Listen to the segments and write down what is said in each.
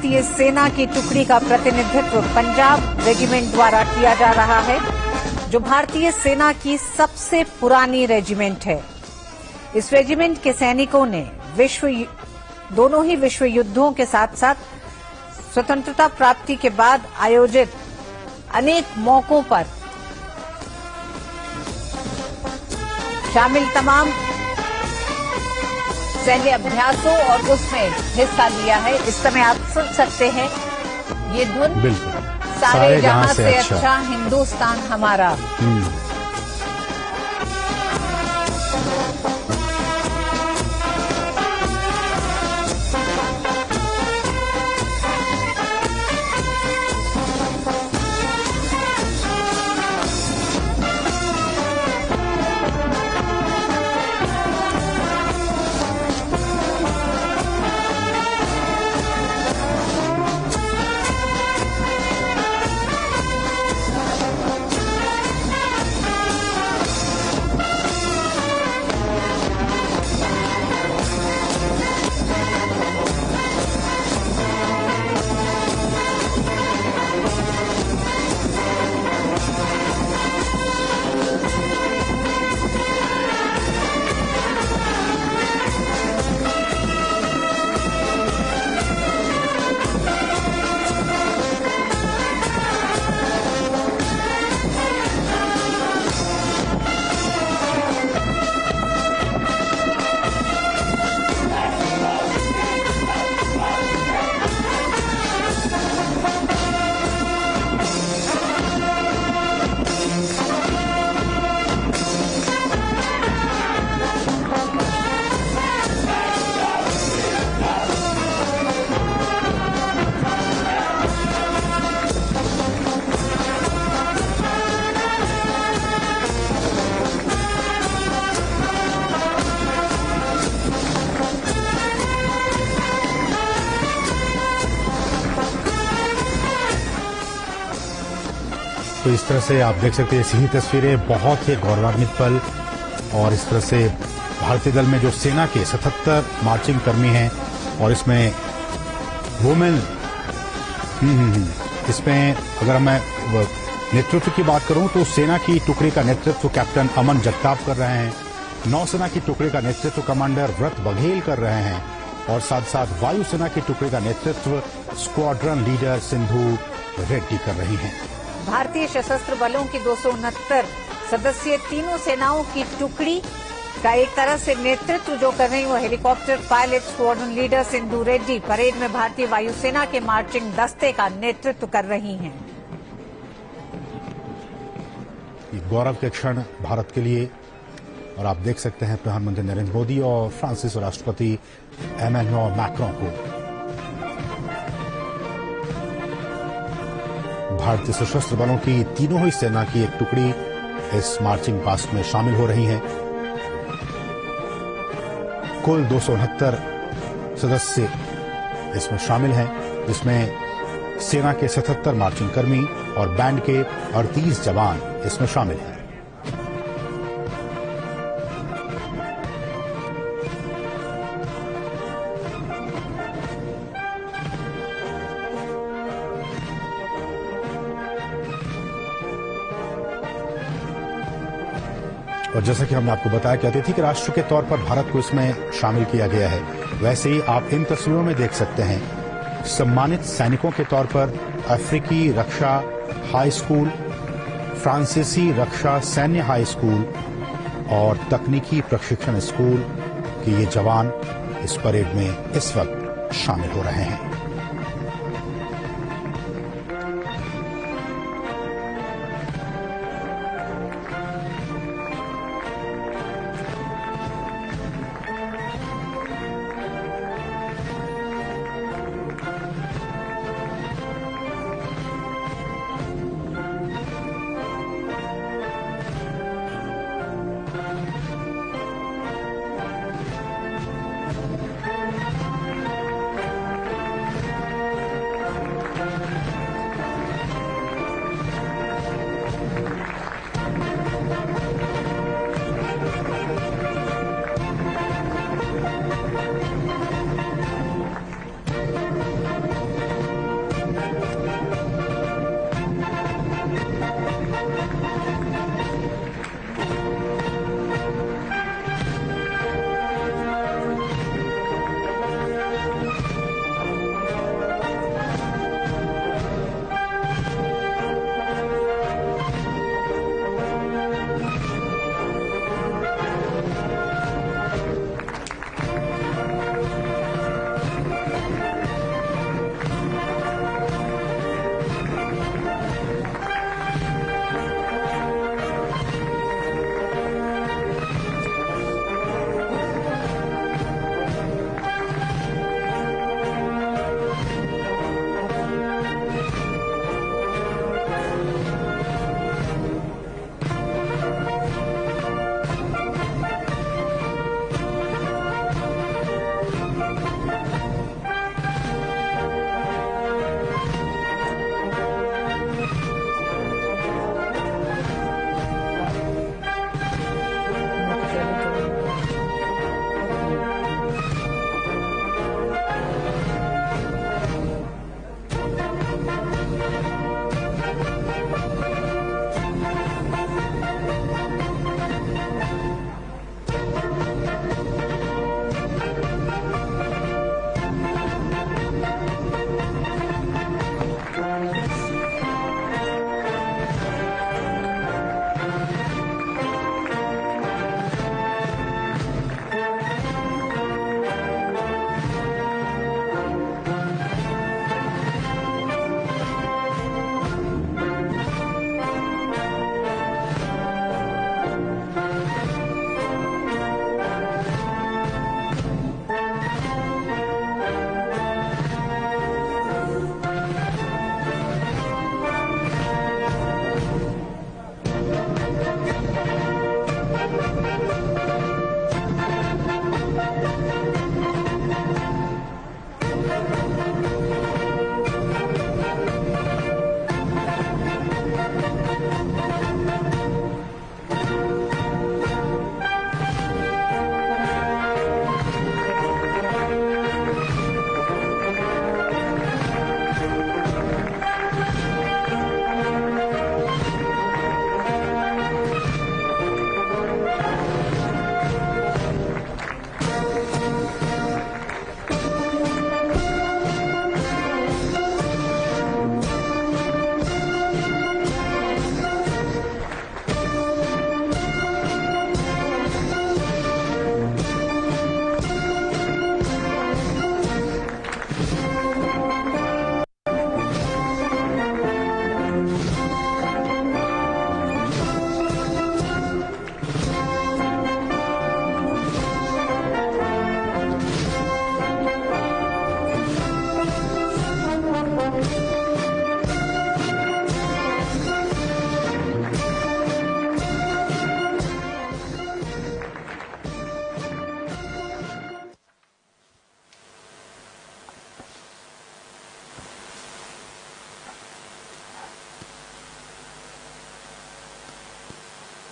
भारतीय सेना की टुकड़ी का प्रतिनिधित्व पंजाब रेजिमेंट द्वारा किया जा रहा है, जो भारतीय सेना की सबसे पुरानी रेजिमेंट है। इस रेजिमेंट के सैनिकों ने दोनों ही विश्व युद्धों के साथ साथ स्वतंत्रता प्राप्ति के बाद आयोजित अनेक मौकों पर शामिल तमाम सैन्य अभ्यासों और उसमें हिस्सा लिया है। इस समय आप सुन सकते हैं ये धुन, सारे जहां से अच्छा हिंदुस्तान हमारा। तो इस तरह से आप देख सकते हैं इसी तस्वीरें, बहुत ही गौरवान्वित पल। और इस तरह से भारतीय दल में जो सेना के 77 मार्चिंग कर्मी हैं और इसमें वुमेन इसमें अगर मैं नेतृत्व की बात करूं तो सेना की टुकड़ी का नेतृत्व कैप्टन अमन जगताप कर रहे हैं, नौसेना की टुकड़ी का नेतृत्व कमांडर व्रत बघेल कर रहे हैं और साथ साथ वायुसेना की टुकड़ी का नेतृत्व स्क्वाड्रन लीडर सिंधु रेड्डी कर रही हैं। भारतीय सशस्त्र बलों की 269 सदस्यीय तीनों सेनाओं की टुकड़ी का एक तरह से नेतृत्व जो कर रही वो helicopter pilot squadron leader Sindhu Reddy parade में भारतीय वायुसेना के मार्चिंग दस्ते का नेतृत्व कर रही हैं। गौरव के क्षण भारत के लिए, और आप देख सकते हैं प्रधानमंत्री नरेंद्र मोदी और फ्रांसीसी राष्ट्रपति एमेनुएल मैक्रों को भारतीय सशस्त्र बलों की तीनों ही सेना की एक टुकड़ी इस मार्चिंग पास्ट में शामिल हो रही है। कुल 269 सदस्य इसमें शामिल हैं, जिसमें सेना के 77 मार्चिंग कर्मी और बैंड के 38 जवान इसमें शामिल हैं। और जैसा कि हमने आपको बताया कि अतिथि के राष्ट्र के तौर पर भारत को इसमें शामिल किया गया है, वैसे ही आप इन तस्वीरों में देख सकते हैं सम्मानित सैनिकों के तौर पर अफ्रीकी रक्षा हाई स्कूल, फ्रांसीसी रक्षा सैन्य हाई स्कूल और तकनीकी प्रशिक्षण स्कूल के ये जवान इस परेड में इस वक्त शामिल हो रहे हैं।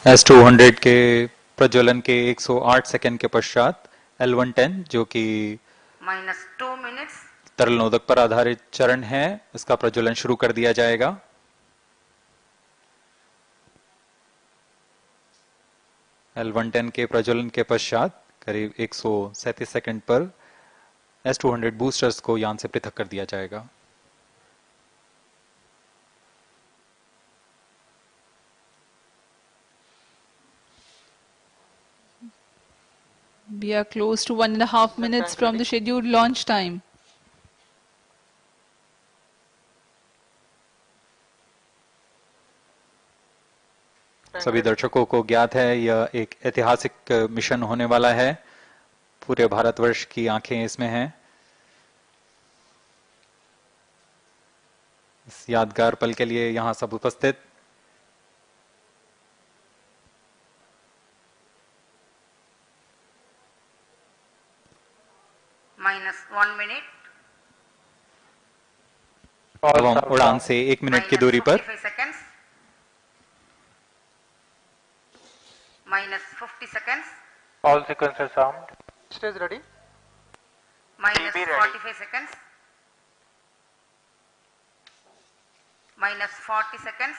S-200 के प्रज्वलन के 108 सेकंड के पश्चात L-110 जो कि -2 minutes तरल नोदक पर आधारित चरण है, इसका प्रज्वलन शुरू कर दिया जाएगा। L-110 के प्रज्वलन के पश्चात करीब 137 सेकंड पर S-200 बूस्टर्स को यान से पृथक कर दिया जाएगा। We are close to 1.5 minutes from the scheduled launch time. सभी दर्शकों को ज्ञात है यह एक ऐतिहासिक मिशन होने वाला है। पूरे भारतवर्ष की आंखें इसमें हैं। इस यादगार पल के लिए यहां सब उपस्थित -1 minute अब हम उड़ान से 1 मिनट की दूरी पर seconds -50 seconds All sequences armed. Stage ready. -45 seconds -40 seconds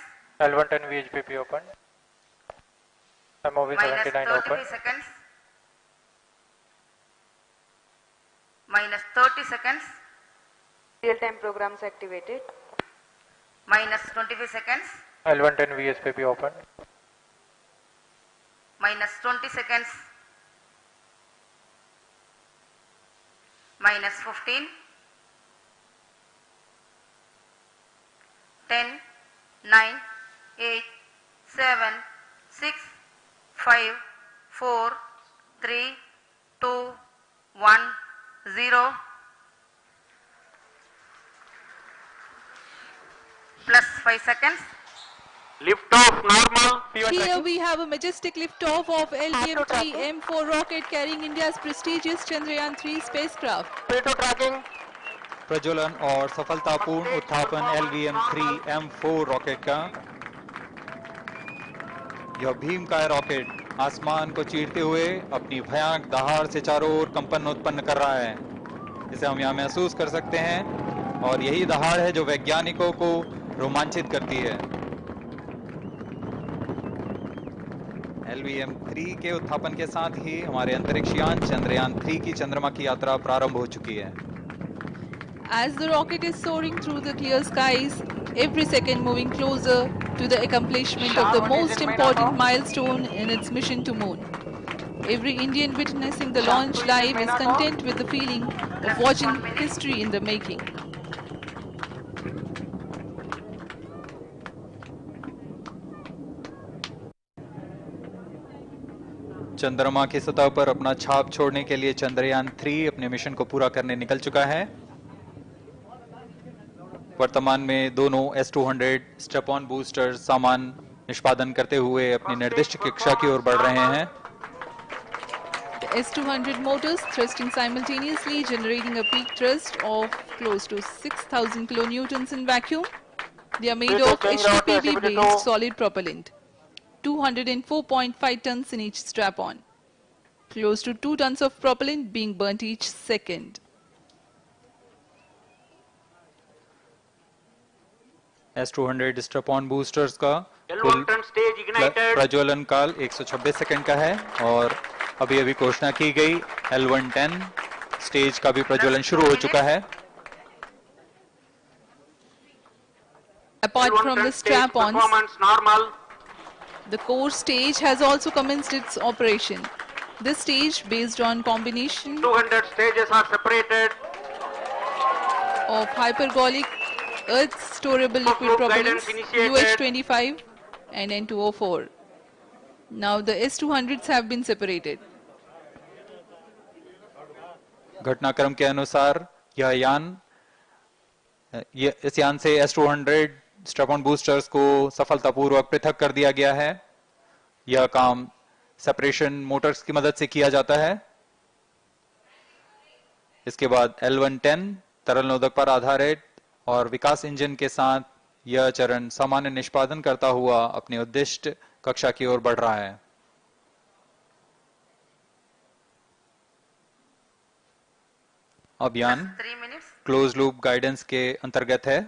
L-110 VHPP open. MOV 79 open. -35 seconds -30 seconds Real-time programs activated. -25 seconds L-110 VSPP open. -20 seconds -15 10 9 8 7 6 5 4 3 2 1 0 plus 5 seconds Lift off normal. Here we have a majestic liftoff of LVM-3 M4 rocket carrying India's prestigious Chandrayaan-3 spacecraft. Pre-to tracking. प्रज्वलन और सफलतापूर्ण उत्थापन LVM-3 M4 rocket का। यह भीमकाय rocket आसमान को चीरते हुए अपनी भयानक दहाड़ से चारों ओर कंपन उत्पन्न कर रहा है। इसे हम यहाँ महसूस कर सकते हैं और यही दहाड़ है जो वैज्ञानिकों को रोमांचित करती है। LVM-3 के उत्थापन के साथ ही हमारे अंतरिक्ष यान चंद्रयान-3 की चंद्रमा की यात्रा प्रारंभ हो चुकी है। As the rocket is soaring through the clear skies, every second moving closer to the accomplishment of the most important milestone in its mission to moon. Every Indian witnessing the launch live is content with the feeling of watching history in the making. चंद्रमा की सतह पर अपना छाप छोड़ने के लिए चंद्रयान-3 अपने मिशन को पूरा करने निकल चुका है। वर्तमान में दोनों S-200 स्टेप ऑन बूस्टर सामान निष्पादन करते हुए अपनी निर्दिष्ट कक्षा की ओर बढ़ रहे हैं। The S-200 motors thrusting simultaneously, generating a peak thrust of close to 6,000 kilonewtons in vacuum. They are made of HPPV-based solid propellant. 204.5 tons in each strap-on. Close to 2 tons of propellant being burnt each second. S-200 step-on boosters का कुल प्रज्वलन काल 126 second का है और अभी अभी घोषणा की गई L-110 स्टेज का भी प्रज्वलन शुरू हो चुका है। Apart from the strap-ons, the core stage has also commenced its operation. This stage, based on combination 200 stages are separated. of hypergolic earth storable liquid propellants UH-25 and N2O4. Now the S-200s have been separated. घटनाक्रम के अनुसार यह यान इस यान से S-200 step-on boosters को सफलतापूर्वक पृथक कर दिया गया है। यह काम सेपरेशन मोटर्स की मदद से किया जाता है। इसके बाद L-110 तरल नोदक पर आधारित और विकास इंजन के साथ यह चरण सामान्य निष्पादन करता हुआ अपने उद्दिष्ट कक्षा की ओर बढ़ रहा है। अभियान 3 minutes. क्लोज लूप गाइडेंस के अंतर्गत है।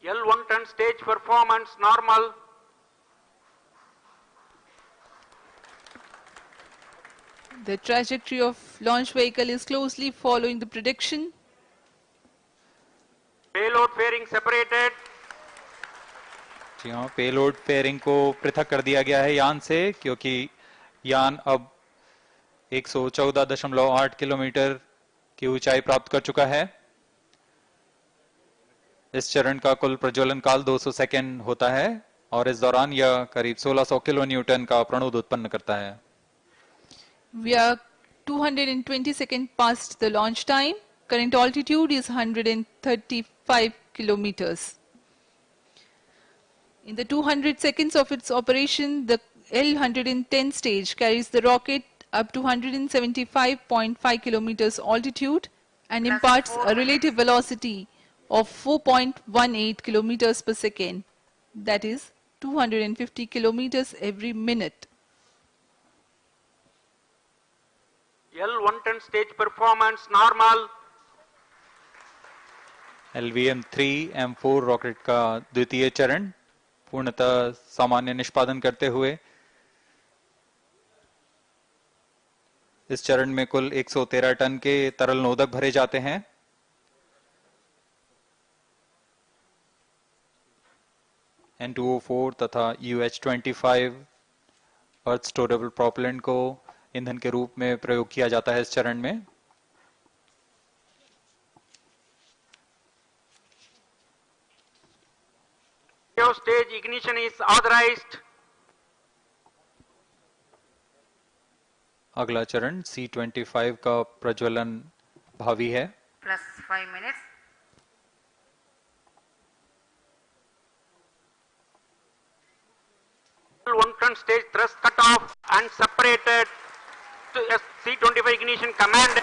L1 turn stage performance normal. The trajectory of launch vehicle is closely following the prediction. Payload fairing separated. जी हाँ, पेलोड फेयरिंग को पृथक कर दिया गया है यान से, क्योंकि यान अब 114.8 किलोमीटर की ऊंचाई प्राप्त कर चुका है। इस चरण का कुल प्रज्वलन काल 200 सेकेंड होता है और इस दौरान यह करीब 1600 किलो न्यूटन का प्रणोद उत्पन्न करता है। We are 220 seconds past the launch time. Current altitude is 135 kilometers. In the 200 seconds of its operation, the L-110 stage carries the rocket up to 175.5 kilometers altitude and Plus imparts 4 a relative velocity of 4.18 kilometers per second, that is 250 kilometers every minute. L1 turn stage performance normal. LVM-3 M4 rocket का द्वितीय चरण पूर्णतः सामान्य निष्पादन करते हुए इस चरण में कुल 113 टन के तरल नोदक भरे जाते हैं। N2O4 तथा UH-25 अर्थ स्टोरेबल प्रोपेलेंट को ईंधन के रूप में प्रयोग किया जाता है इस चरण में। Stage ignition is authorized. अगला चरण C-25 का प्रज्वलन भावी है। Plus 5 minutes. L1 turn stage thrust cut off and separated. To C-25 ignition command.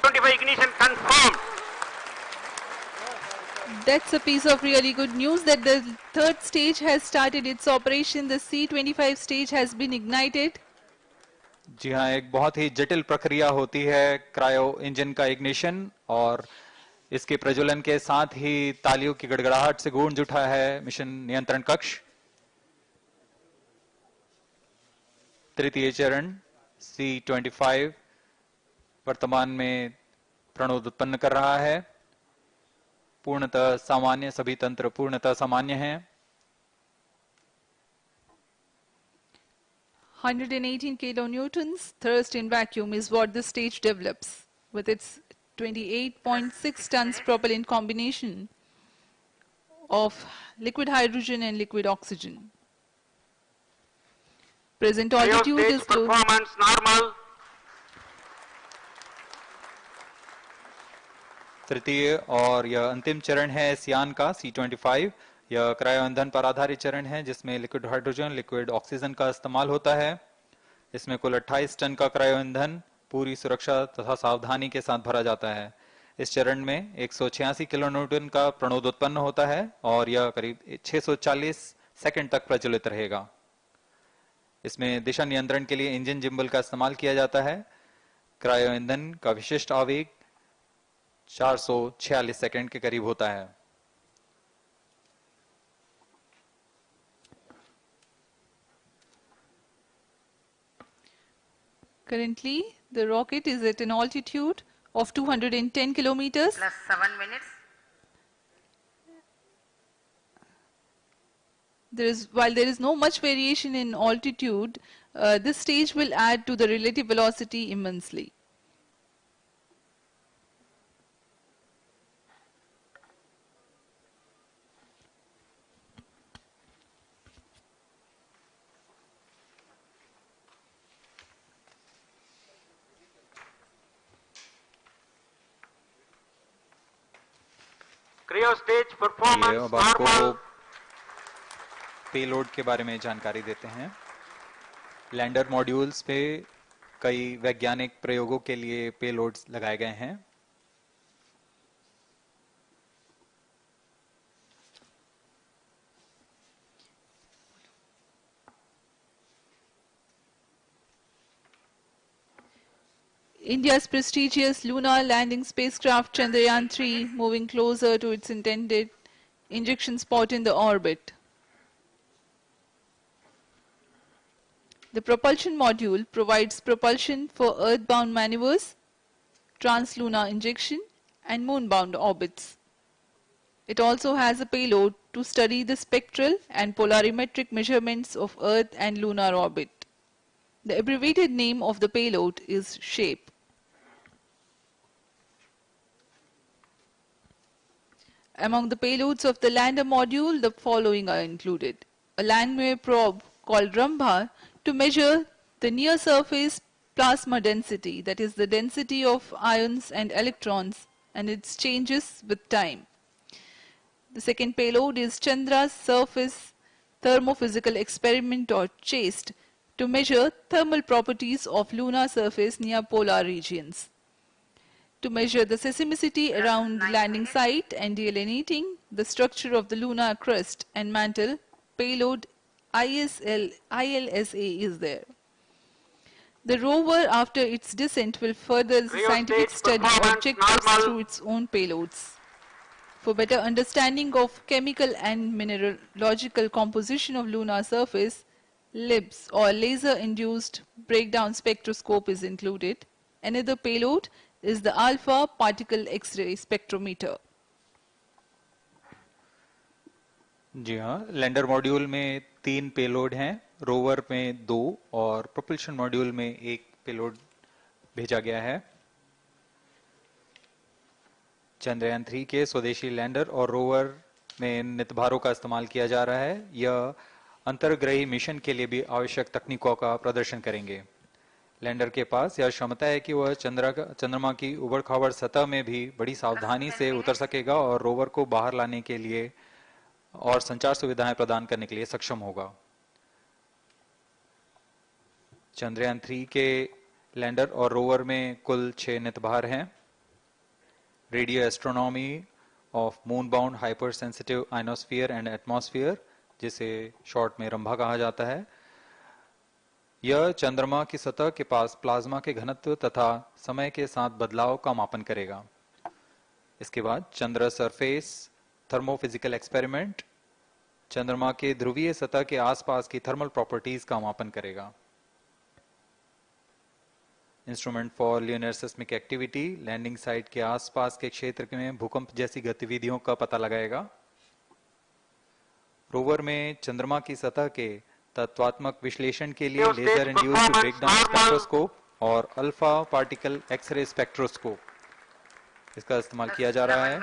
25 ignition confirmed. That's a piece of really good news that the third stage has started its operation. The C-25 stage has been ignited. जी हाँ, एक बहुत ही जटिल प्रक्रिया होती है cryo engine का ignition, और इसके प्रज्वलन के साथ ही तालियों की गड़गड़ाहट से गूंज उठा है मिशन नियंत्रण कक्ष। तृतीय चरण C-25 वर्तमान में प्रणोद उत्पन्न कर रहा है। पूर्णतः सामान्य, सभी तंत्र पूर्णतः सामान्य हैं। 118 kilonewtons thrust in vacuum is what the stage develops with its 28.6 tons propellant combination of liquid hydrogen and liquid oxygen. Present altitude Stage is close. performance normal. तृतीय और यह अंतिम चरण है इस यान का C-25। यह क्रायो ईंधन पर आधारित चरण है जिसमें लिक्विड हाइड्रोजन, लिक्विड ऑक्सीजन का इस्तेमाल होता है। इसमें कुल 28 टन का क्रायो ईंधन पूरी सुरक्षा तथा सावधानी के साथ भरा जाता है। इस चरण में 186 किलो न्यूटन का प्रणोद उत्पन्न होता है और यह करीब 640 सेकंड तक प्रज्वलित रहेगा। इसमें दिशा नियंत्रण के लिए इंजन जिम्बल का इस्तेमाल किया जाता है। क्रायो ईंधन का विशिष्ट आवेग 446 सेकंड के करीब होता है। Currently, the rocket is at an altitude of 210 kilometers. Plus 7 minutes. While there is no much variation in altitude, this stage will add to the relative velocity immensely. Cryo stage performance अब आपको normal. Payload के बारे में जानकारी देते हैं। Lander modules पे कई वैज्ञानिक प्रयोगों के लिए पेलोड्स लगाए गए हैं। India's prestigious lunar landing spacecraft Chandrayaan-3 moving closer to its intended injection spot in the orbit. The propulsion module provides propulsion for earthbound maneuvers, translunar injection, and moonbound orbits. It also has a payload to study the spectral and polarimetric measurements of Earth and lunar orbit. The abbreviated name of the payload is SHAPE. Among the payloads of the lander module, the following are included. A landwehr probe called Rambha to measure the near-surface plasma density, that is the density of ions and electrons, and its changes with time. The second payload is Chandra's Surface Thermophysical Experiment, or CHASTE, to measure thermal properties of lunar surface near polar regions. To measure the seismicity around the landing site and delineating the structure of the lunar crust and mantle, payload ILSA is there. The rover, after its descent, will further the scientific study objectives through its own payloads. For better understanding of chemical and mineralogical composition of lunar surface, LIBS, or laser-induced breakdown spectroscope, is included. Another payload is the alpha particle X-ray spectrometer. जी हाँ, lander module में 3 payload हैं, rover में 2 और propulsion module में 1 payload भेजा गया है। चंद्रयान 3 के स्वदेशी लैंडर और रोवर में नितभारों का इस्तेमाल किया जा रहा है। यह अंतर्ग्रही मिशन के लिए भी आवश्यक तकनीकों का प्रदर्शन करेंगे। लैंडर के पास यह क्षमता है कि वह चंद्रमा की उबड़-खाबड़ सतह में भी बड़ी सावधानी से उतर सकेगा और रोवर को बाहर लाने के लिए और संचार सुविधाएं प्रदान करने के लिए सक्षम होगा। चंद्रयान 3 के लैंडर और रोवर में कुल 6 नितभार हैं। Radio astronomy of moon bound hyper sensitive ionosphere and atmosphere, जिसे शॉर्ट में रंभा कहा जाता है, यह चंद्रमा की सतह के पास प्लाज्मा के घनत्व तथा समय के साथ बदलाव का मापन करेगा। इसके बाद चंद्र सरफेस थर्मोफिजिकल एक्सपेरिमेंट चंद्रमा के ध्रुवीय सतह के आसपास की थर्मल प्रॉपर्टीज का मापन करेगा। Instrument for lunar seismic activity landing site के आसपास के क्षेत्र में भूकंप जैसी गतिविधियों का पता लगाएगा। रोवर में चंद्रमा की सतह के तत्वात्मक विश्लेषण के लिए लेजर इंड्यूस्ड ब्रेकडाउन स्पेक्ट्रोस्कोप और अल्फा पार्टिकल एक्सरे स्पेक्ट्रोस्कोप इसका इस्तेमाल किया जा रहा है।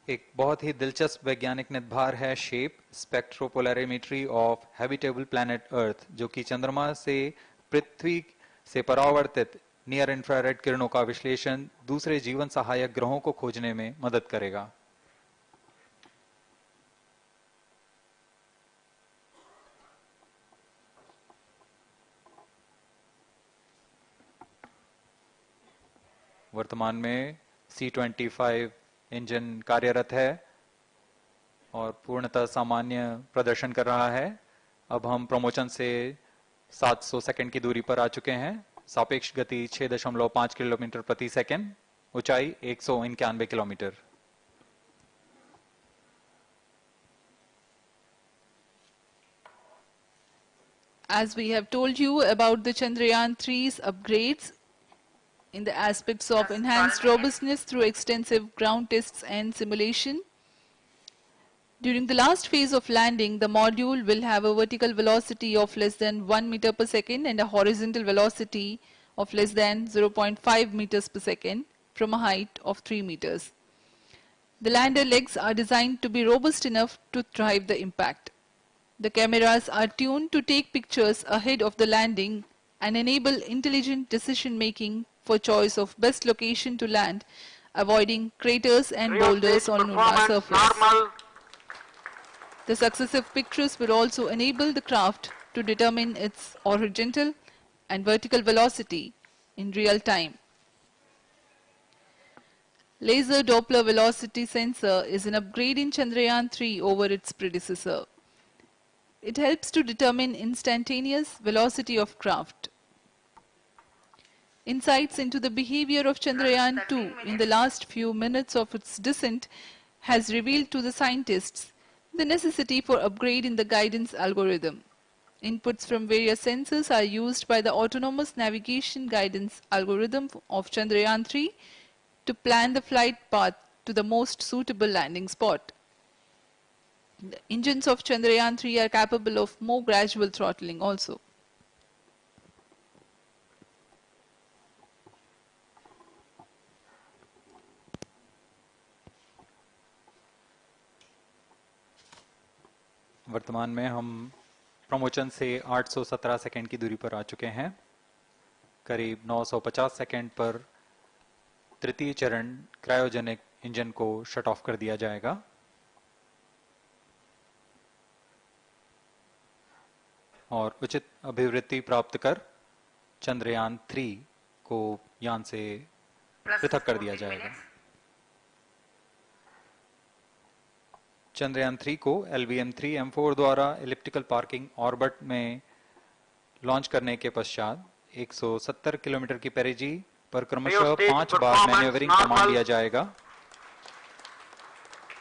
एक बहुत ही दिलचस्प वैज्ञानिक निर्धार है shape स्पेक्ट्रोपोलैरिमेट्री of habitable planet earth, जो कि चंद्रमा से पृथ्वी से परावर्तित नियर इंफ्रारेड किरणों का विश्लेषण दूसरे जीवन सहायक ग्रहों को खोजने में मदद करेगा। वर्तमान में C-25 इंजन कार्यरत है और पूर्णतः सामान्य प्रदर्शन कर रहा है। अब हम प्रमोशन से 700 सेकंड की दूरी पर आ चुके हैं। सापेक्ष गति 6.5 किलोमीटर प्रति सेकंड, ऊंचाई 191 kilometre. As we have told you about the Chandrayaan 3's upgrades in the aspects of enhanced robustness through extensive ground tests and simulation. During the last phase of landing, the module will have a vertical velocity of less than 1 meter per second and a horizontal velocity of less than 0.5 meters per second from a height of 3 meters. The lander legs are designed to be robust enough to thrive the impact. The cameras are tuned to take pictures ahead of the landing and enable intelligent decision making for choice of best location to land, avoiding craters and boulders on lunar surface. The successive pictures will also enable the craft to determine its horizontal and vertical velocity in real time. Laser Doppler velocity sensor is an upgrade in Chandrayaan 3 over its predecessor. It helps to determine instantaneous velocity of craft. Insights into the behavior of Chandrayaan-2 in the last few minutes of its descent has revealed to the scientists the necessity for upgrade in the guidance algorithm. Inputs from various sensors are used by the autonomous navigation guidance algorithm of Chandrayaan-3 to plan the flight path to the most suitable landing spot. The engines of Chandrayaan-3 are capable of more gradual throttling also. वर्तमान में हम promotion से 817 second की दूरी पर आ चुके हैं। करीब 950 सेकंड पर तृतीय चरण क्रायोजेनिक इंजन को शट ऑफ कर दिया जाएगा और उचित अभिवृद्धि प्राप्त कर चंद्रयान 3 को यान से पृथक कर दिया जाएगा। चंद्रयान 3 को LVM-3M4 द्वारा एलिप्टिकल पार्किंग ऑर्बिट में लॉन्च करने के पश्चात 170 किलोमीटर की पेरिजी पर क्रमशः 5 बार मैन्यूवरिंग कमांड दिया जाएगा।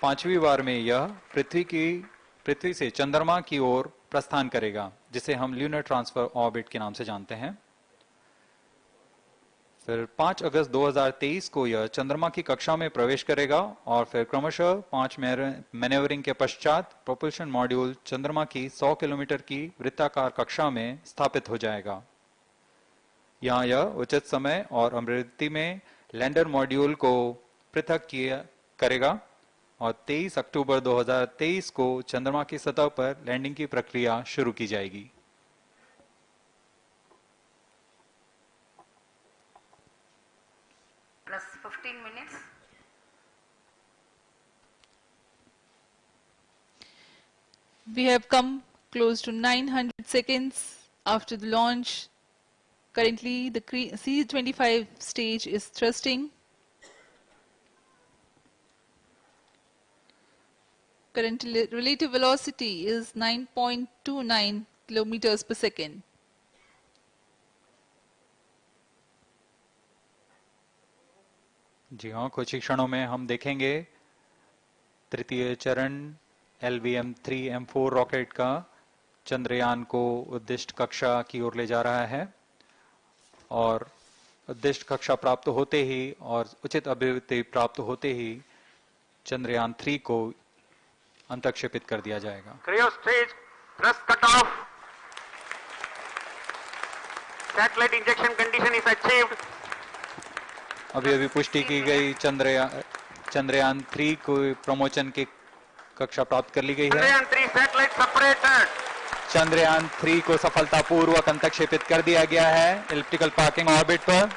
5वीं बार में यह पृथ्वी से चंद्रमा की ओर प्रस्थान करेगा, जिसे हम ल्यूनर ट्रांसफर ऑर्बिट के नाम से जानते हैं। फिर 5 अगस्त 2023 को यह चंद्रमा की कक्षा में प्रवेश करेगा और फिर क्रमशः 5 मैन्यूवरिंग के पश्चात प्रोपल्शन मॉड्यूल चंद्रमा की 100 किलोमीटर की वृत्ताकार कक्षा में स्थापित हो जाएगा। यहाँ यह उचित समय और अभिवृद्धि में लैंडर मॉड्यूल को पृथक करेगा और 23 अक्टूबर 2023 को चंद्रमा की सतह पर लैंडिंग की प्रक्रिया शुरू की जाएगी। Plus 15 minutes. We have come close to 900 seconds after the launch. Currently, the C-25 stage is thrusting. Current relative velocity is 9.29 kilometers per second. जी हाँ, कुछ ही क्षणों में हम देखेंगे तृतीय चरण LVM-3M4 रॉकेट का चंद्रयान को उद्दिष्ट कक्षा की ओर ले जा रहा है और उद्दिष्ट कक्षा प्राप्त होते ही और उचित अभिवृद्धि प्राप्त होते ही चंद्रयान 3 को अंतक्षेपित कर दिया जाएगा। Cryo stage thrust cutoff. Satellite injection condition is achieved. अभी अभी पुष्टि की गई चंद्रयान 3 को प्रमोशन की कक्षा प्राप्त कर ली गई है। Chandrayaan 3 satellite separated. चंद्रयान 3 को सफलतापूर्वक अंतक्षेपित कर दिया गया है एलिप्टिकल पार्किंग ऑर्बिट पर।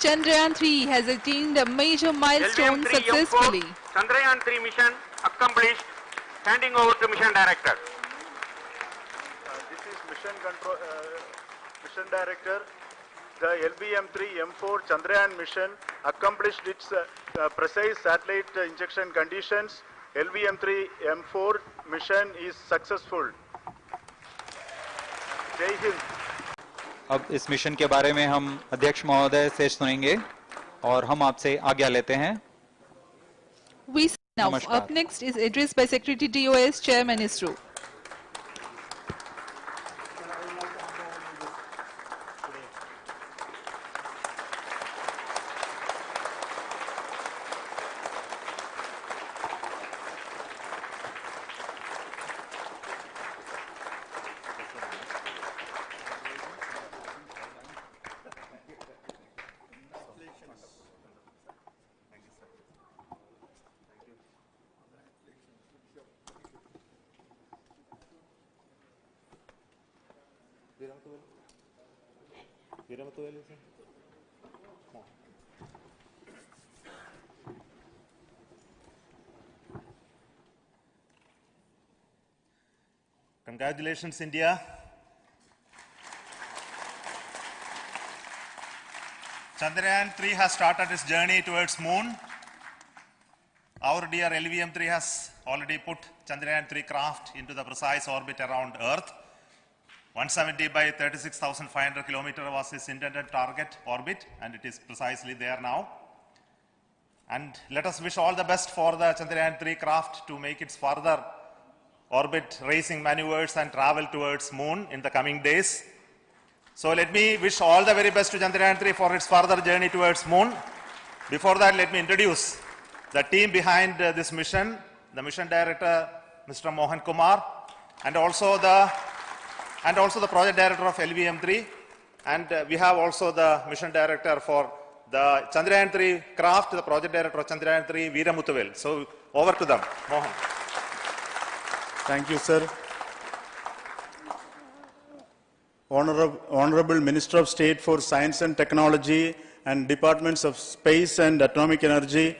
Chandrayaan 3 has attained a major milestone successfully. Chandrayaan 3 mission accomplished. Handing over to mission director. This is mission director. The LVM-3M4 Chandrayaan mission accomplished its precise satellite injection conditions. LVM-3M4 mission is successful. जय हिंद। अब इस mission के बारे में हम अध्यक्ष महोदय से सुनेंगे और हम आपसे आज्ञा लेते हैं। Now, Namaskar. up next is address by Secretary DOS Chairman ISRO. Congratulations, India. Chandrayaan 3 has started its journey towards moon. Our dear LVM-3 has already put Chandrayaan 3 craft into the precise orbit around Earth. 170 by 36,500 kilometers was his intended target orbit, and it is precisely there now. And let us wish all the best for the Chandrayaan-3 craft to make its further orbit racing maneuvers and travel towards moon in the coming days. So let me wish all the very best to Chandrayaan-3 for its further journey towards moon. Before that, let me introduce the team behind this mission, the mission director, Mr. Mohan Kumar, and also the project director of LVM-3, and we have also the mission director for the Chandrayaan-3 craft, the project director of Chandrayaan-3, Veera Muthuvel. So over to them, Mohan. Thank you, sir. Honorable Minister of State for Science and Technology and Departments of Space and Atomic Energy,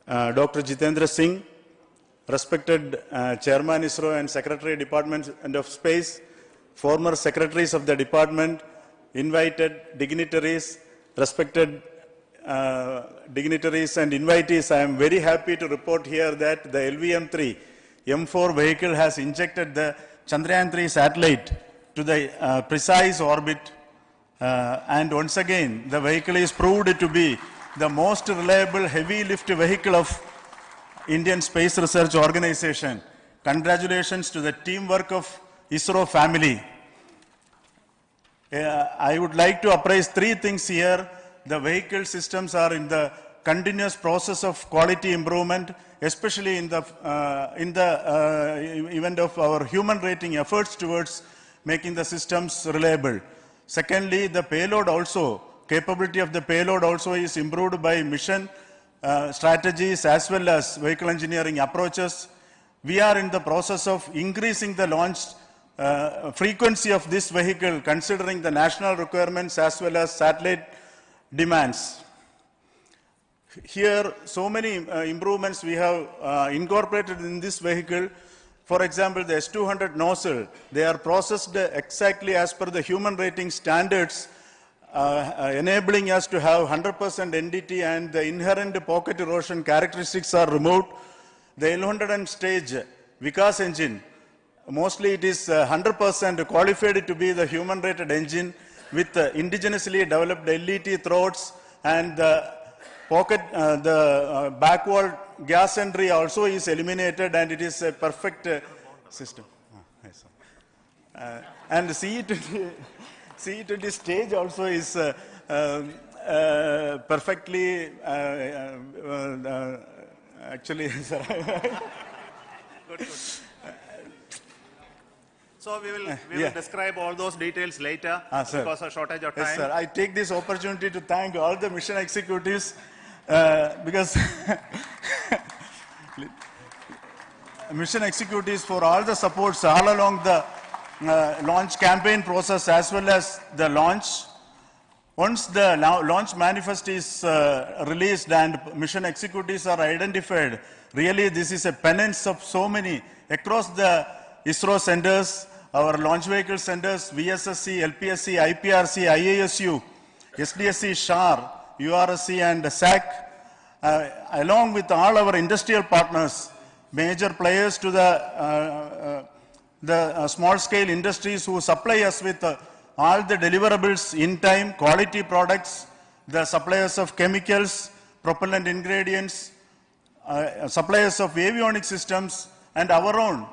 Dr. Jitendra Singh, respected Chairman ISRO and Secretary Department of Space, former secretaries of the department, invited dignitaries, respected dignitaries and invitees, I am very happy to report here that the LVM-3 M4 vehicle has injected the Chandrayaan-3 satellite to the precise orbit, and once again the vehicle is proved to be the most reliable heavy lift vehicle of Indian Space Research Organization. Congratulations to the teamwork of ISRO family. I would like to appraise three things here. The vehicle systems are in the continuous process of quality improvement, especially in the event of our human rating efforts towards making the systems reliable. Secondly, the payload also, capability of the payload also is improved by mission strategies as well as vehicle engineering approaches. We are in the process of increasing the launch frequency of this vehicle considering the national requirements as well as satellite demands. Here, so many improvements we have incorporated in this vehicle. For example, the S200 nozzle, they are processed exactly as per the human rating standards, enabling us to have 100% NDT, and the inherent pocket erosion characteristics are removed. The L100 stage Vikas engine, mostly it is 100% qualified to be the human rated engine with indigenously developed LET throats, and the pocket, the backward gas entry also is eliminated, and it is a perfect system. And CE20 stage also is perfectly, actually, Good. So we will describe all those details later because of shortage of time. Yes, sir. I take this opportunity to thank all the mission executives because mission executives for all the supports all along the launch campaign process as well as the launch. Once the launch manifest is released and mission executives are identified, really this is a penance of so many across the ISRO centers, our launch vehicle centers, VSSC, LPSC, IPRC, IASU, SDSC, SHAR, URSC and SAC, along with all our industrial partners, major players to the small-scale industries who supply us with all the deliverables in time, quality products, the suppliers of chemicals, propellant ingredients, suppliers of avionics systems, and our own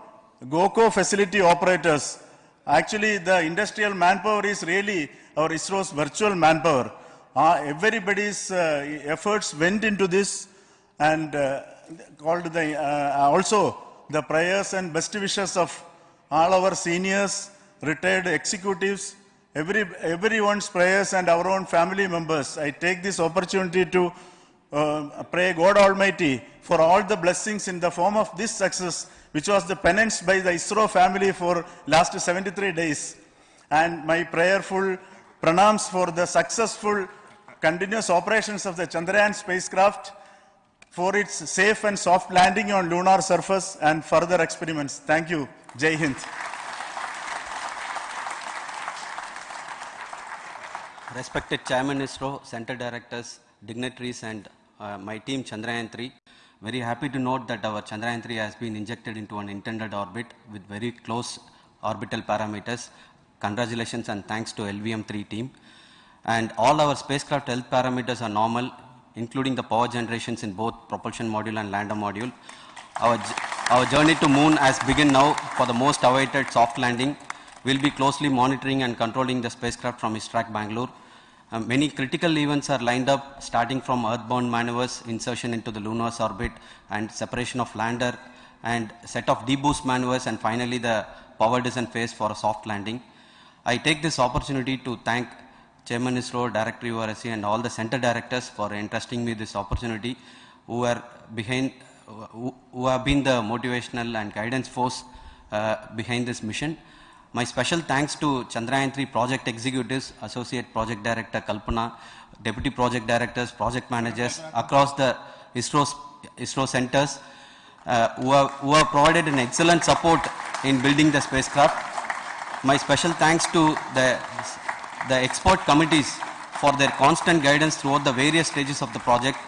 GOCO facility operators. Actually, the industrial manpower is really our ISRO's virtual manpower. Everybody's efforts went into this, and also the prayers and best wishes of all our seniors, retired executives, everyone's prayers and our own family members. I take this opportunity to pray God Almighty for all the blessings in the form of this success, which was the penance by the ISRO family for last 73 days. And my prayerful pranams for the successful continuous operations of the Chandrayaan spacecraft, for its safe and soft landing on lunar surface and further experiments. Thank you. Jai Hind. Respected Chairman ISRO, Center Directors, dignitaries and my team Chandrayaan-3, very happy to note that our Chandrayaan-3 has been injected into an intended orbit with very close orbital parameters. Congratulations and thanks to LVM3 team. And all our spacecraft health parameters are normal, including the power generations in both propulsion module and lander module. Our journey to moon has begun now for the most awaited soft landing. We'll be closely monitoring and controlling the spacecraft from ISTRAC Bangalore. Many critical events are lined up, starting from earthbound maneuvers, insertion into the lunar orbit, and separation of lander, and set of deboost maneuvers, and finally the power descent phase for a soft landing. I take this opportunity to thank Chairman ISRO, Director URSC, and all the center directors for entrusting me this opportunity, who have been the motivational and guidance force behind this mission. My special thanks to Chandrayaan-3 project executives, Associate Project Director Kalpana, Deputy Project Directors, Project Managers across the ISRO centers who have provided an excellent support in building the spacecraft. My special thanks to the expert committees for their constant guidance throughout the various stages of the project.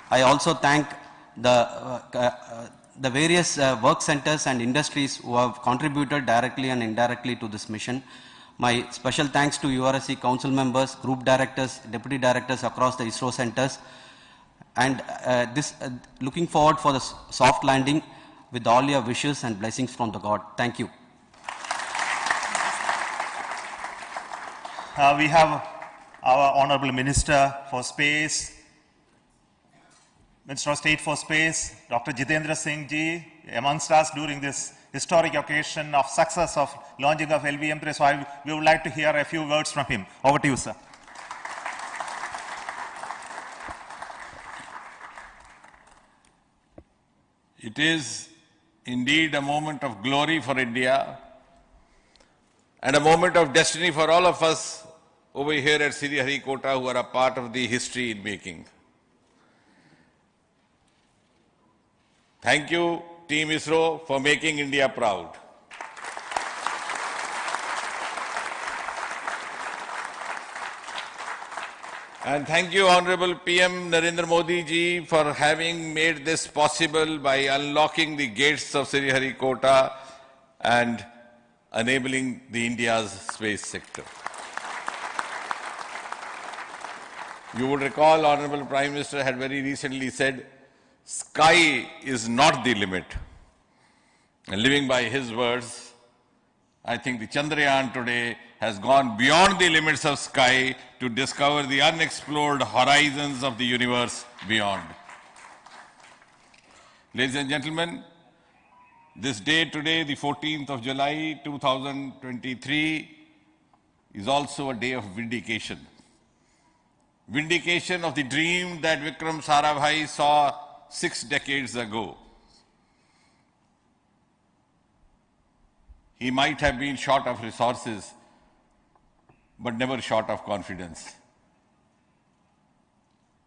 I also thank the various work centers and industries who have contributed directly and indirectly to this mission. My special thanks to URSC council members, group directors, deputy directors across the ISRO centers, and looking forward for the soft landing with all your wishes and blessings from the God. Thank you. We have our Honorable Minister for Space, Minister of State for Space, Dr. Jitendra Singh ji, amongst us during this historic occasion of success of launching of LVM3. So we would like to hear a few words from him. Over to you, sir. It is indeed a moment of glory for India and a moment of destiny for all of us over here at Sriharikota who are a part of the history in making. Thank you, Team ISRO, for making India proud. And thank you, Honorable PM Narendra Modi ji, for having made this possible by unlocking the gates of Sriharikota and enabling the India's space sector. You would recall, Honorable Prime Minister had very recently said, sky is not the limit. And living by his words, I think the Chandrayaan today has gone beyond the limits of sky to discover the unexplored horizons of the universe beyond. Ladies and gentlemen, this day today, the 14th of July 2023, is also a day of vindication. Vindication of the dream that Vikram Sarabhai saw 6 decades ago. He might have been short of resources, but never short of confidence.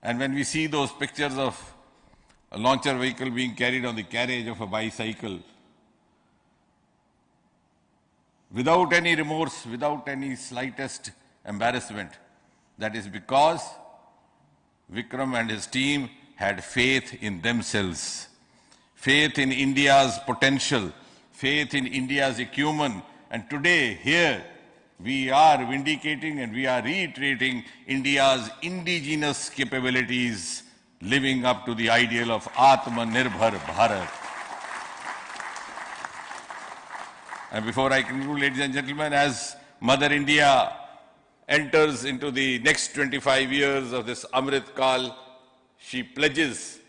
And when we see those pictures of a launcher vehicle being carried on the carriage of a bicycle, without any remorse, without any slightest embarrassment, that is because Vikram and his team had faith in themselves, faith in India's potential, faith in India's acumen. And today, here, we are vindicating and we are reiterating India's indigenous capabilities, living up to the ideal of Atmanirbhar Bharat. And before I conclude, ladies and gentlemen, as Mother India enters into the next 25 years of this Amrit Kal, she pledges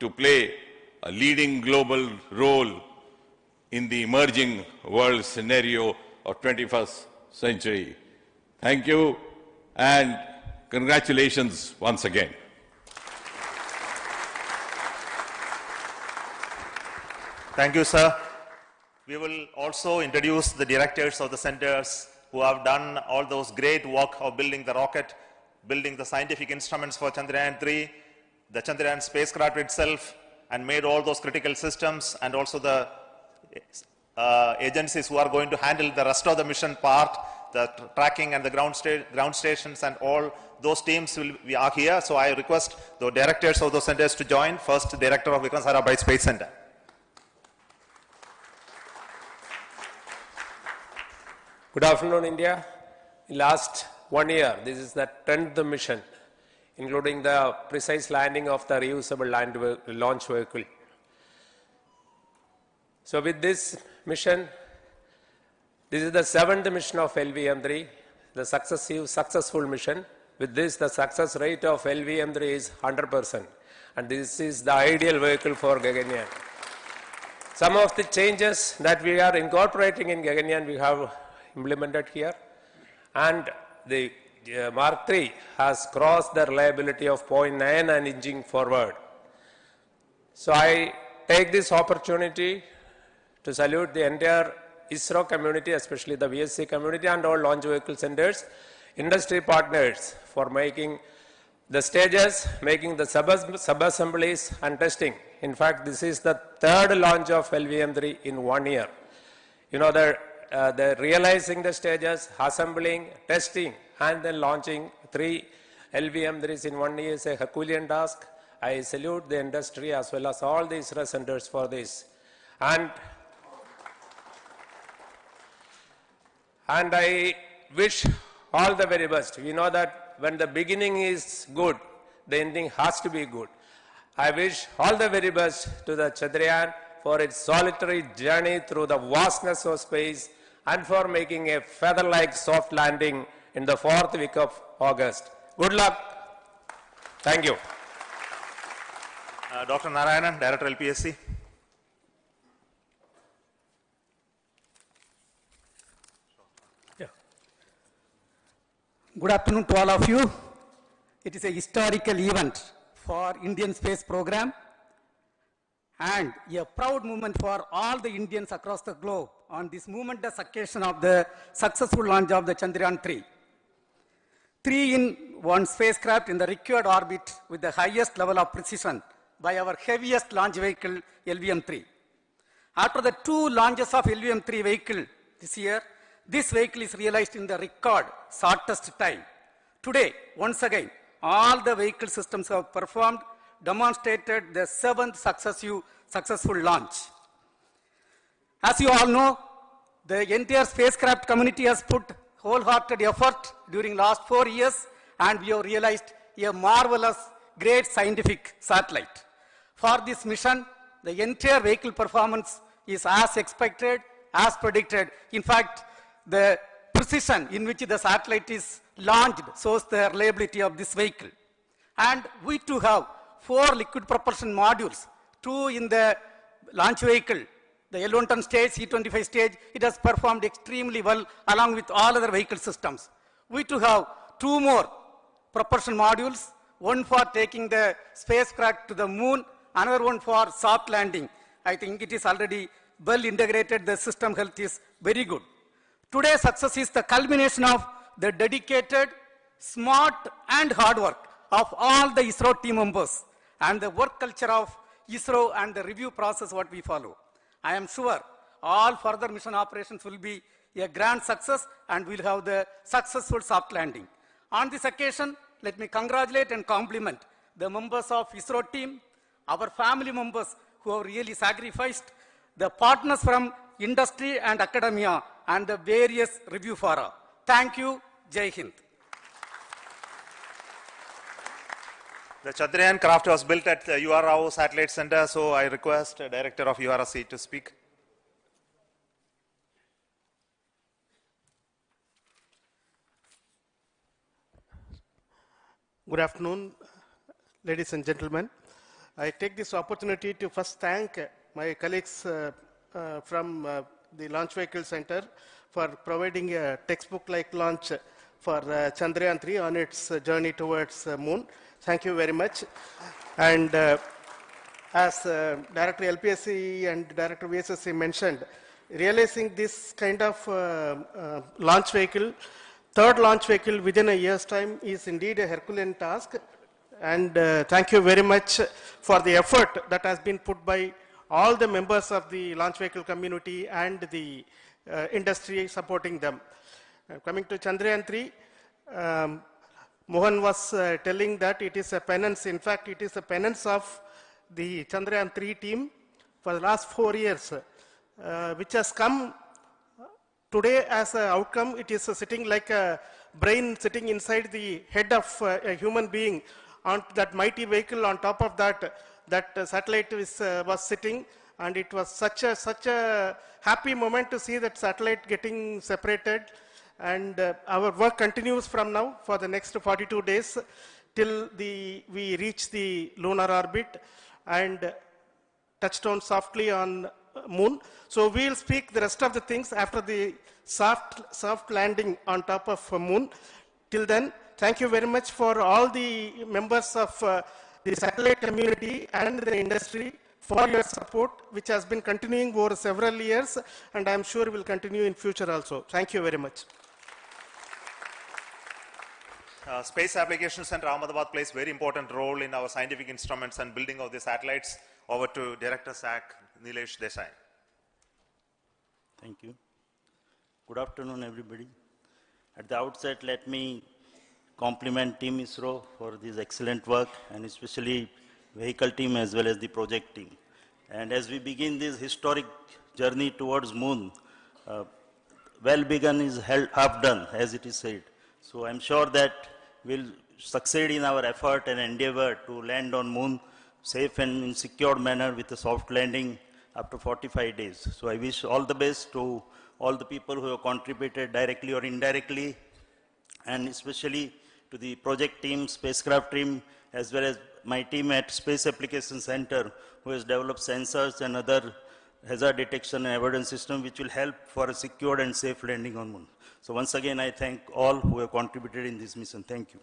to play a leading global role in the emerging world scenario of 21st century. Thank you and congratulations once again. Thank you, sir. We will also introduce the directors of the centers who have done all those great work of building the rocket, building the scientific instruments for Chandrayaan-3, the Chandrayaan spacecraft itself, and made all those critical systems, and also the agencies who are going to handle the rest of the mission part, the tracking and the ground stations, and all those teams are here. So I request the directors of those centers to join. First, Director of Vikram Sarabhai Space Center. Good afternoon, India. In last 1 year, this is the 10th mission, including the precise landing of the reusable launch vehicle. So with this mission, this is the 7th mission of LVM-3, the successful mission. With this, the success rate of LVM-3 is 100%, and this is the ideal vehicle for Gaganyaan. Some of the changes that we are incorporating in Gaganyaan, we have implemented here, and the Mark III has crossed the reliability of 0.9 and inching forward. So I take this opportunity to salute the entire ISRO community, especially the VSC community and all launch vehicle centers, industry partners for making the stages, making the sub-assemblies and testing. In fact, this is the 3rd launch of LVM-3 in 1 year. You know, the realizing the stages, assembling, testing, and then launching 3 LVM-3s in 1 year is a Herculean task. I salute the industry as well as all the ISRO centers for this. And I wish all the very best. We know that when the beginning is good, the ending has to be good. I wish all the very best to the Chandrayaan for its solitary journey through the vastness of space and for making a feather-like soft landing in the 4th week of August. Good luck. Thank you. Dr. Narayanan, Director LPSC. Good afternoon to all of you. It is a historical event for Indian space program and a proud moment for all the Indians across the globe on this momentous occasion of the successful launch of the Chandrayaan-3. 3-in-1 spacecraft in the required orbit with the highest level of precision by our heaviest launch vehicle, LVM-3. After the 2 launches of LVM-3 vehicle this year, this vehicle is realized in the record shortest time. Today, once again, all the vehicle systems have performed, demonstrated the 7th successful launch. As you all know, the entire spacecraft community has put wholehearted effort during last 4 years, and we have realized a marvelous, great scientific satellite. For this mission, the entire vehicle performance is as expected, as predicted. In fact, the precision in which the satellite is launched shows the reliability of this vehicle. And we too have 4 liquid propulsion modules, 2 in the launch vehicle. The L110 stage, C25 stage, it has performed extremely well along with all other vehicle systems. We too have 2 more propulsion modules, one for taking the spacecraft to the moon, another one for soft landing. I think it is already well integrated, the system health is very good. Today's success is the culmination of the dedicated, smart and hard work of all the ISRO team members and the work culture of ISRO and the review process what we follow. I am sure all further mission operations will be a grand success and we'll have the successful soft landing. On this occasion, let me congratulate and compliment the members of ISRO team, our family members who have really sacrificed, the partners from industry and academia, and the various review fora. Thank you. Jai Hind. The Chandrayaan craft was built at the UR Satellite Center, so I request the Director of URC to speak. Good afternoon, ladies and gentlemen. I take this opportunity to first thank my colleagues from the Launch Vehicle Center for providing a textbook-like launch for Chandrayaan-3 on its journey towards moon. Thank you very much. And as Director LPSC and Director VSSC mentioned, realizing this kind of launch vehicle, 3rd launch vehicle within a year's time is indeed a Herculean task. And thank you very much for the effort that has been put by all the members of the launch vehicle community and the industry supporting them. Coming to Chandrayaan-3, Mohan was telling that it is a penance. In fact, it is a penance of the Chandrayaan-3 team for the last 4 years, which has come Today, as an outcome, it is sitting like a brain sitting inside the head of a human being. On that mighty vehicle, on top of that, satellite was sitting, and it was such a happy moment to see that satellite getting separated. And our work continues from now for the next 42 days till we reach the lunar orbit and touchdown softly on moon. So we'll speak the rest of the things after the soft landing on top of moon. Till then, thank you very much for all the members of the satellite community and the industry for your support, which has been continuing over several years, and I'm sure will continue in future also. Thank you very much. Space Applications Center Ahmedabad plays very important role in our scientific instruments and building of the satellites. Over to Director SAC, Nilesh Desai. Thank you. Good afternoon, everybody. At the outset, let me compliment Team ISRO for this excellent work, and especially vehicle team as well as the project team. And as we begin this historic journey towards moon, well begun is half done, as it is said. So I'm sure that we'll succeed in our effort and endeavor to land on moon safe and in secured manner with a soft landing after 45 days. So I wish all the best to all the people who have contributed directly or indirectly, and especially to the project team, spacecraft team, as well as my team at Space Application Center, who has developed sensors and other hazard detection and avoidance system, which will help for a secured and safe landing on moon. So once again, I thank all who have contributed in this mission. Thank you.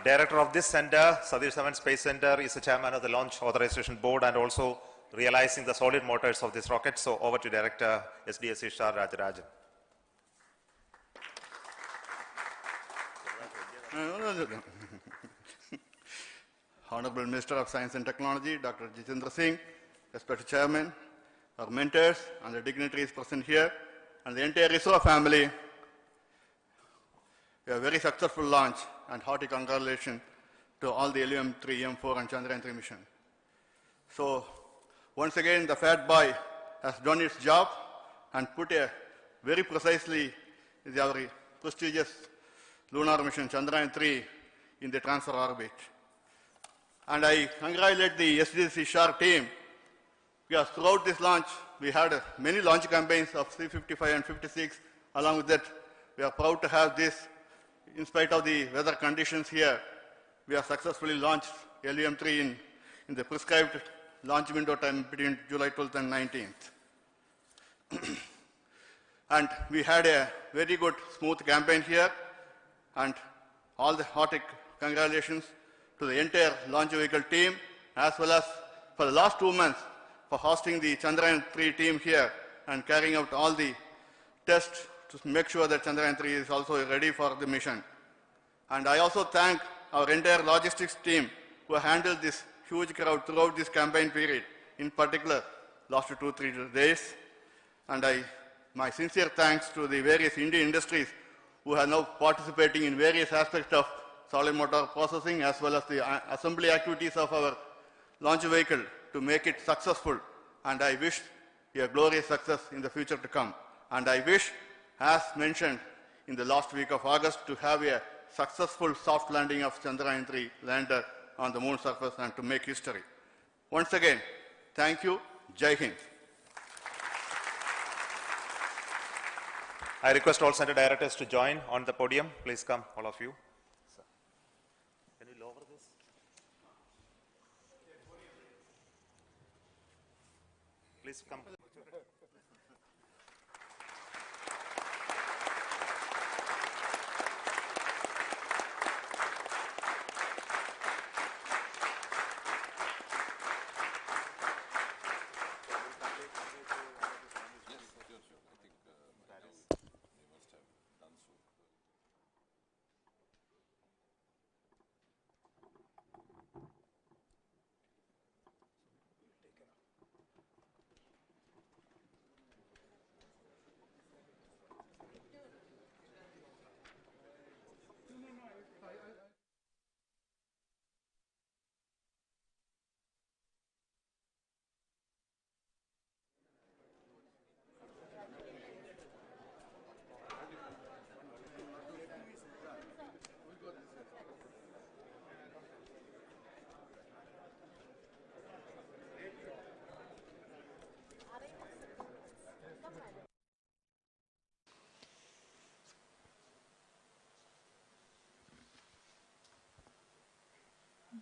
Director of this center, Satish Dhawan Space Center, is the chairman of the Launch Authorization Board and also realizing the solid motors of this rocket. So over to Director SDSC Shah Rajarajan. Honorable Minister of Science and Technology, Dr. Jitendra Singh, respected Chairman, our mentors and the dignitaries present here, and the entire ISRO family, a very successful launch and hearty congratulations to all the LVM-3, M4 and Chandrayaan-3 mission. So once again, the Fat Boy has done its job and put a very precisely our prestigious lunar mission Chandrayaan-3 in the transfer orbit. And I congratulate the SDSC SHAR team, because throughout this launch, we had many launch campaigns of C-55 and 56. Along with that, we are proud to have this. In spite of the weather conditions here, we have successfully launched LVM-3 in the prescribed launch window time between July 12th and 19th. And we had a very good, smooth campaign here, and all the hearty congratulations to the entire launch vehicle team, as well as for the last 2 months for hosting the Chandrayaan-3 team here and carrying out all the tests to make sure that Chandrayaan-3 is also ready for the mission. And I also thank our entire logistics team who handled this huge crowd throughout this campaign period, in particular last 2-3 days. And my sincere thanks to the various Indian industries who are now participating in various aspects of solid motor processing as well as the assembly activities of our launch vehicle to make it successful. And I wish a glorious success in the future to come. And I wish, as mentioned in the last week of August, to have a successful soft landing of Chandrayaan-3 lander on the moon surface and to make history. Once again, thank you. Jai Hind. I request all center directors to join on the podium. Please come, all of you. Can you lower this? Please come.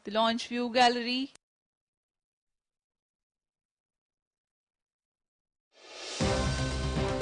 the launch view gallery,